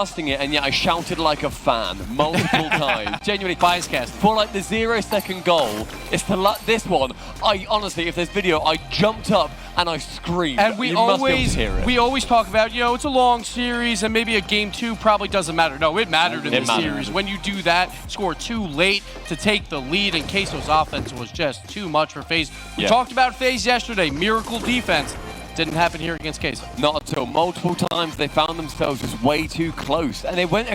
Casting it, and yet I shouted like a fan multiple times. Genuinely bias cast for like the 0-second goal. It's this one. I honestly, if there's video, I jumped up and I screamed. And we always talk about, you know, it's a long series and maybe a game 2 probably doesn't matter. No, it mattered in the series. When you do that, score 2 late to take the lead, and Queso's offense was just too much for FaZe. We talked about FaZe yesterday. Miracle defense. Didn't happen here against Queso. Not at all. Multiple times they found themselves just way too close, and it went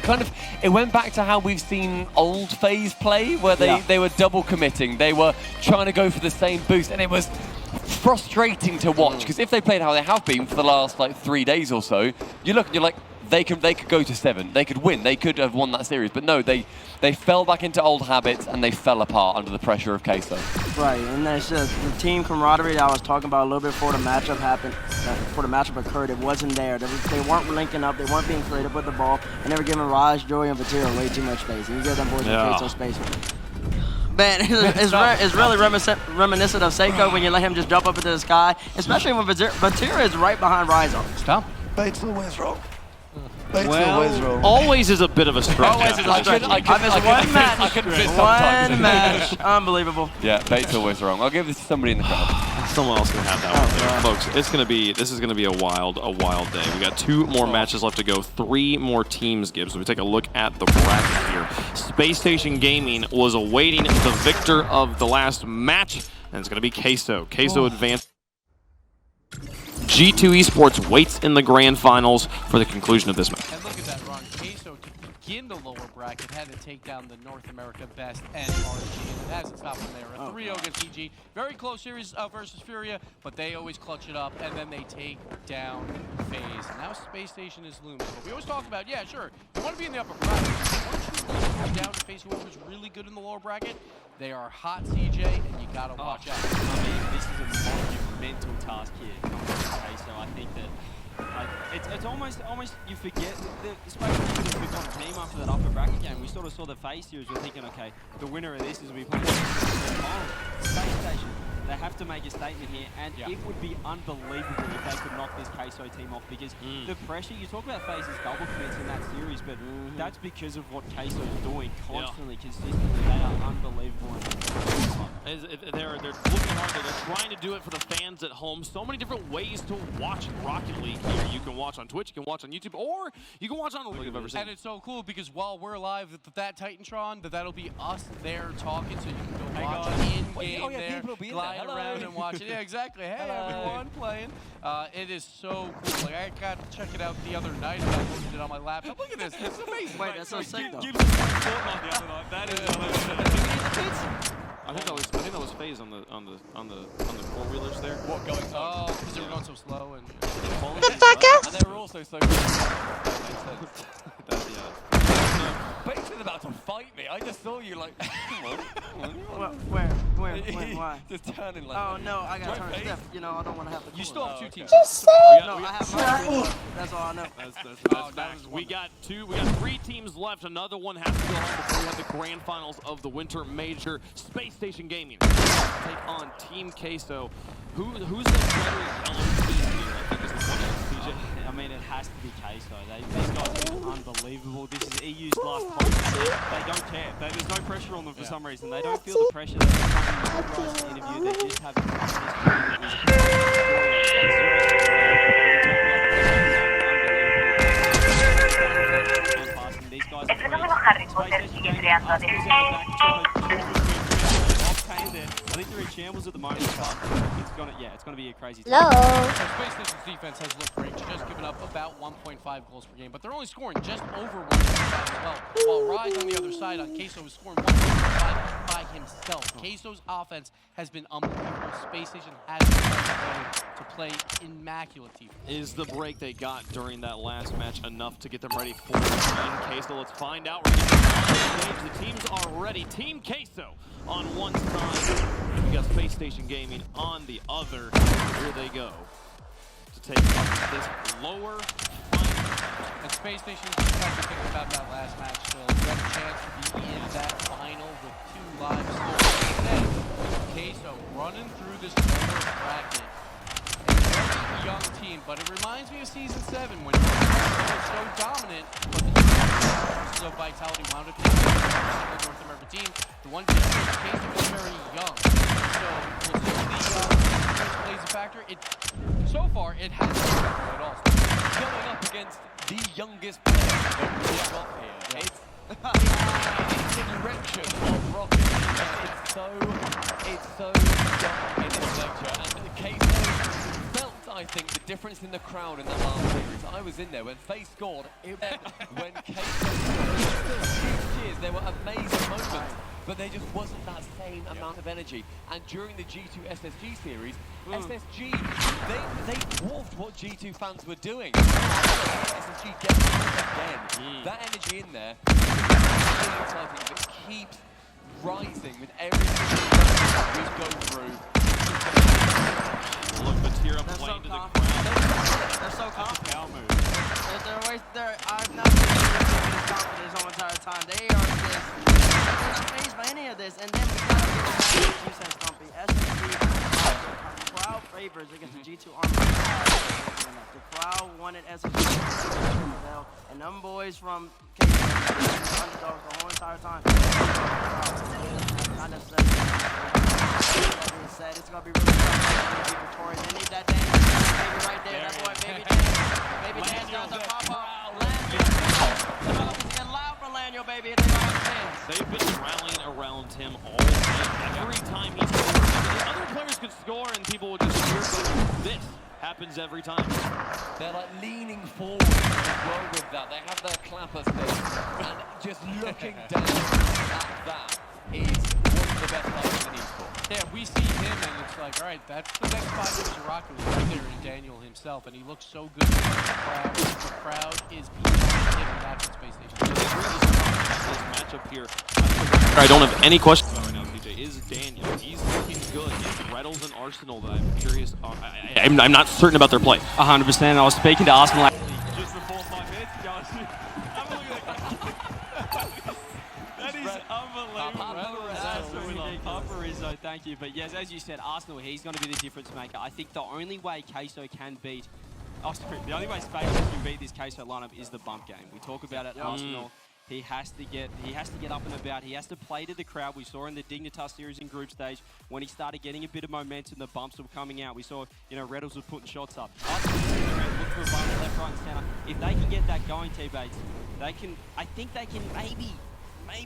back to how we've seen old FaZe play, where they were double committing. They were trying to go for the same boost, and it was frustrating to watch, because if they played how they have been for the last like 3 days or so, you look and you're like, they could go to 7. They could win. They could have won that series. But no, they fell back into old habits, and they fell apart under the pressure of Queso. Right, and that's just the team camaraderie that I was talking about a little bit before the matchup happened, before the matchup occurred. It wasn't there. They weren't linking up. They weren't being creative with the ball, and they were giving Raj, Joey, and Vatira way too much space. And you give them boys Queso space. Man, it's really reminiscent of Seiko when you let him just jump up into the sky, especially when Vatira is right behind Rizzo. Stop. Bait's always wrong. Always is a bit of a stretch. Always is a stretch. I missed one match. Unbelievable. Yeah, Bait's always wrong. I'll give this to somebody in the crowd. Someone else can have that one there. Folks, this is gonna be a wild day. We got 2 more matches left to go, 3 more teams, Gibbs. So we take a look at the bracket here. Space Station Gaming was awaiting the victor of the last match, and it's gonna be Queso. Queso advanced. G2 Esports waits in the grand finals for the conclusion of this match. And look at that run. Queso, to begin the lower bracket, had to take down the North America best and RG, and it hasn't stopped from there. A 3-0 against EG. Very close series versus Furia, but they always clutch it up, and then they take down FaZe. Now Space Station is looming. But we always talk about, yeah, sure, you want to be in the upper bracket. Once you down to face whoever's really good in the lower bracket, they are hot, CJ, and you gotta watch out. I mean, this is a monumental task here coming from Queso. I think that it's almost you forget the Space Station was on team after that upper bracket game. We sort of saw the FaZe series. We're thinking, okay, the winner of this is we play the final. Space Station. They have to make a statement here, and it would be unbelievable if they could knock this Queso team off, because the pressure, you talk about FaZe's double commits in that series, but that's because of what Queso is doing constantly, consistently. They are unbelievable. They're looking hard. They're trying to do it for the fans at home. So many different ways to watch Rocket League here. You can watch on Twitch, you can watch on YouTube, or you can watch on League of. And it's so cool because while we're live at that Titantron, that'll be us there talking, so you can go watch in-game there, glide around and watch it. Yeah, exactly. Hey, everyone playing. It is so cool. Like, I got to check it out the other night, and I looked at it on my laptop. Look at this. It's amazing. Wait, that's so sick, though. That is I think that was FaZe on the 4-wheelers there. What going? Oh, because they were going so slow and. And they were also so. Bait's about to fight me. I just saw you like. Where? Why? Just turning like. Oh no, I gotta turn stiff. You know, I don't want to have to. You still have 2 teams. No, I have my. That's all I know. That's we got 3 teams left. Another one has to go home before we have the grand finals of the Winter Major. Space Station Gaming take on Team Queso. Who's the better yellow team here? I think is the question, CJ. I mean, it has to be Queso. These guys are unbelievable. This is EU's last time. They don't care. There's no pressure on them for some reason. They don't feel the pressure that they come in the interview. They just have these guys are I think they're in shambles at the moment. It's gonna be a crazy. Hello. So Space Station's defense has looked great, just giving up about 1.5 goals per game, but they're only scoring just over 1.5 as well. While Rise on the other side on Queso is scoring 1.5 by himself. Queso's offense has been unbelievable. Space Station has been to play immaculate defense. Is the break they got during that last match enough to get them ready for Team Queso? Let's find out. We're getting the teams are ready. Team Queso on one side. We got Space Station Gaming on the other. Here they go to take up this lower final. And Space Station just had to think about that last match still. You have a chance to be in that final with 2 lives still. Instead, Queso running through this lower bracket. And young team, but it reminds me of Season 7 when it was so dominant, but the of vitality wound up taking the North American team. The one difference, Casey was very young. So was this the plays a factor? So far, it hasn't been at all. Going up against the youngest player that we've got here. It's an erection of rocket. It's so young in this lecture. And the case felt, I think, the difference in the crowd in that last series. I was in there when Faye scored. When Case cheers, there were amazing moments. But there just wasn't that same amount of energy. And during the G2 SSG series, SSG, they dwarfed what G2 fans were doing. SSG gets out again. That energy in there is really exciting. If it keeps rising with every single we go through. Look, the tear up lane to the crowd. They're so confident. I've not seen this confidence all the entire time. They are just, they're not phased by any of this. And then we gotta get the G sense company. SSG, crowd favors against the G2 army. The crowd wanted SSG and them boys from K underdogs the whole entire time. Not necessarily. That being said, it's gonna be really tough to be victorious. They need that dance baby right there. That boy, baby dance. Baby dance down to Papa. It's getting loud for Lanyo, baby. They've been rallying around him all day. Every time he scores, other players could score and people would just cheer, but this happens every time. They're like leaning forward as well with that. They have their clapper stick, and just looking down at that is one of the best players in esports. Yeah, we see him and it's like, all right, that's the next 5 years of Rocket League right there in Daniel himself, and he looks so good. The crowd is behind him back at Space Station. This matchup here, I don't have any questions about right now, CJ, is Daniel. He's looking good. It's Reddles and Arsenal that I'm curious. I'm not certain about their play. 100%. I was speaking to Arsenal Just before 5 minutes ago. That is unbelievable. Absolutely. Papa Rizzo, thank you. But yes, as you said, Arsenal, he's going to be the difference maker. I think the only way Queso can beat, the only way Space can beat this Queso lineup is the bump game. We talk about it, Arsenal. He has to get up and about. He has to play to the crowd. We saw in the Dignitas series in group stage when he started getting a bit of momentum, the bumps were coming out. We saw, Reddles was putting shots up. Arsenal look for a bump left, right, and center. If they can get that going, T-Bates, they can. I think they can maybe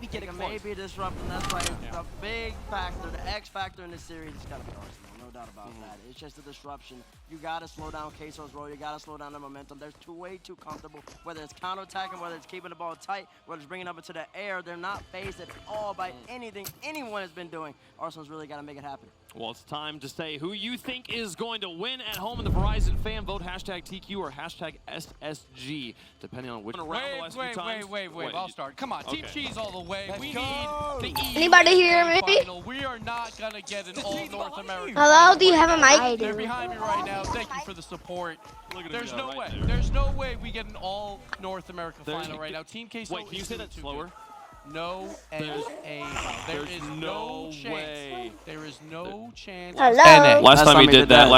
get it close. Maybe disrupt, and that's right. The big factor, the X factor in this series is gotta be Arsenal. No doubt about that. It's just a disruption. You gotta slow down Queso's roll. You gotta slow down the momentum. They're way too comfortable. Whether it's counterattacking, whether it's keeping the ball tight, whether it's bringing it up into the air, they're not phased at all by anything anyone has been doing. Arsenal's really gotta make it happen. Well, it's time to say who you think is going to win at home in the Verizon fan vote. Hashtag TQ or hashtag SSG, depending on which round. Wait. I'll start. Come on, Team Cheese all the way. We need the E. Anybody hear me? Final. We are not going to get an all North American. Hello, do you have a mic? They're behind me right now. Thank you for the support. There's no way. There. There's no way we get an all North America final right now. Team Queso. Wait, can you say that slower? No NA. There is no chance. way. There is no chance. Hello. Last time he did that,